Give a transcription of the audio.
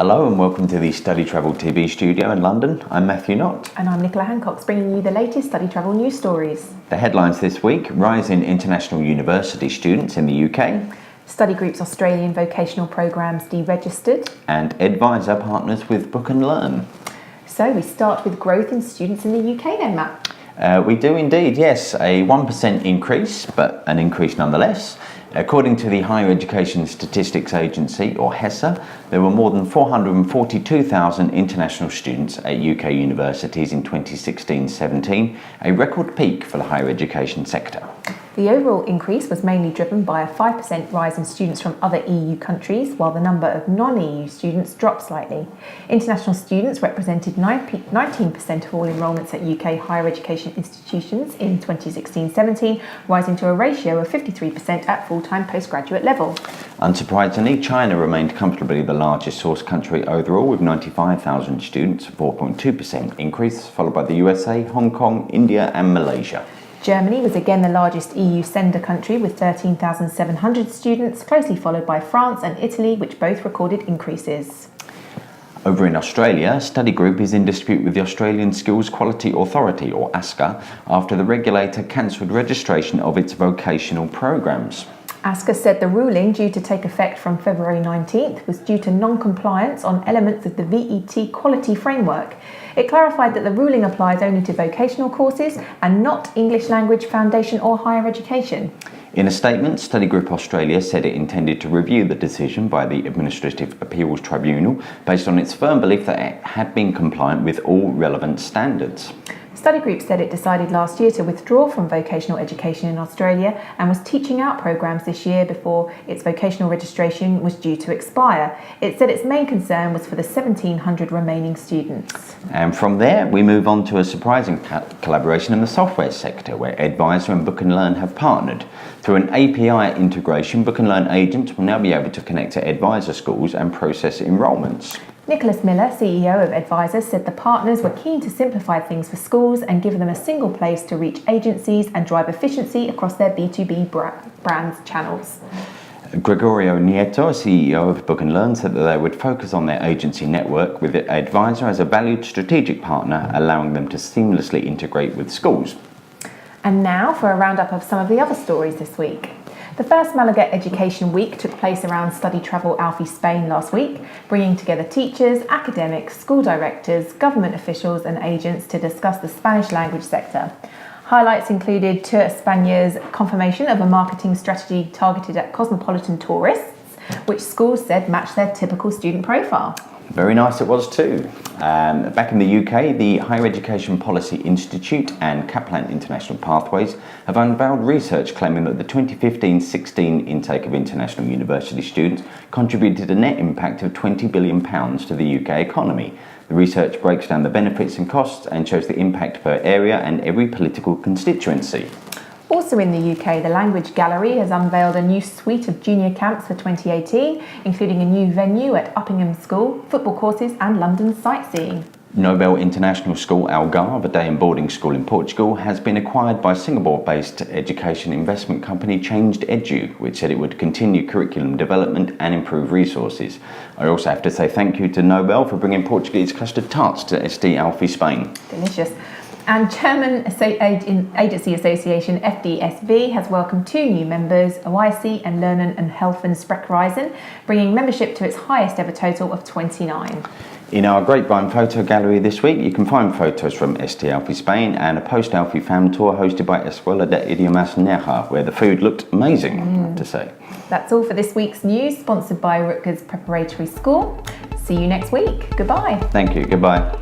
Hello and welcome to the StudyTravel TV studio in London. I'm Matthew Knott. And I'm Nicola Hancox, bringing you the latest study travel news stories. The headlines this week: rise in international university students in the UK. Study Group's Australian vocational programmes deregistered. And Edvisor partners with Book and Learn. So we start with growth in students in the UK then, Matt. We do indeed, yes. A 1% increase, but an increase nonetheless. According to the Higher Education Statistics Agency, or HESA, there were more than 442,000 international students at UK universities in 2016-17, a record peak for the higher education sector. The overall increase was mainly driven by a 5% rise in students from other EU countries, while the number of non-EU students dropped slightly. International students represented 19% of all enrolments at UK higher education institutions in 2016-17, rising to a ratio of 53% at full-time postgraduate level. Unsurprisingly, China remained comfortably the largest source country overall, with 95,000 students, a 4.2% increase, followed by the USA, Hong Kong, India and Malaysia. Germany was again the largest EU sender country with 13,700 students, closely followed by France and Italy, which both recorded increases. Over in Australia, Study Group is in dispute with the Australian Skills Quality Authority, or ASQA, after the regulator cancelled registration of its vocational programs. ASQA said the ruling, due to take effect from February 19th, was due to non-compliance on elements of the VET quality framework. It clarified that the ruling applies only to vocational courses and not English language foundation or higher education. In a statement, Study Group Australia said it intended to review the decision by the Administrative Appeals Tribunal based on its firm belief that it had been compliant with all relevant standards. Study Group said it decided last year to withdraw from vocational education in Australia and was teaching out programs this year before its vocational registration was due to expire. It said its main concern was for the 1,700 remaining students. And from there, we move on to a surprising collaboration in the software sector, where Edvisor and Book and Learn have partnered. Through an API integration, Book and Learn agents will now be able to connect to Edvisor schools and process enrolments. Nicholas Miller, CEO of Edvisor, said the partners were keen to simplify things for schools and give them a single place to reach agencies and drive efficiency across their B2B brands channels. Gregorio Nieto, CEO of Book and Learn, said that they would focus on their agency network with Edvisor as a valued strategic partner, allowing them to seamlessly integrate with schools. And now for a roundup of some of the other stories this week. The first Malaga Education Week took place around StudyTravel Alfie, Spain last week, bringing together teachers, academics, school directors, government officials and agents to discuss the Spanish language sector. Highlights included Tour España's confirmation of a marketing strategy targeted at cosmopolitan tourists, which schools said matched their typical student profile. Very nice it was too. Back in the UK, the Higher Education Policy Institute and Kaplan International Pathways have unveiled research claiming that the 2015-16 intake of international university students contributed a net impact of £20 billion to the UK economy. The research breaks down the benefits and costs and shows the impact per area and every political constituency. Also in the UK, the Language Gallery has unveiled a new suite of junior camps for 2018, including a new venue at Uppingham School, football courses and London sightseeing. Nobel International School Algarve, a day and boarding school in Portugal, has been acquired by Singapore-based education investment company Changed Edu, which said it would continue curriculum development and improve resources. I also have to say thank you to Nobel for bringing Portuguese custard tarts to ST Alfie, Spain. Delicious. And German Agency Association FDSV has welcomed 2 new members, OIC and Lernen and Helfen Sprechreisen, bringing membership to its highest ever total of 29. In our Grapevine photo gallery this week, you can find photos from ST Alfie, Spain and a post-Alfie fam tour hosted by Escuela de Idiomas Nerja, where the food looked amazing, I have to say. That's all for this week's news, sponsored by Rutgers Preparatory School. See you next week. Goodbye. Thank you. Goodbye.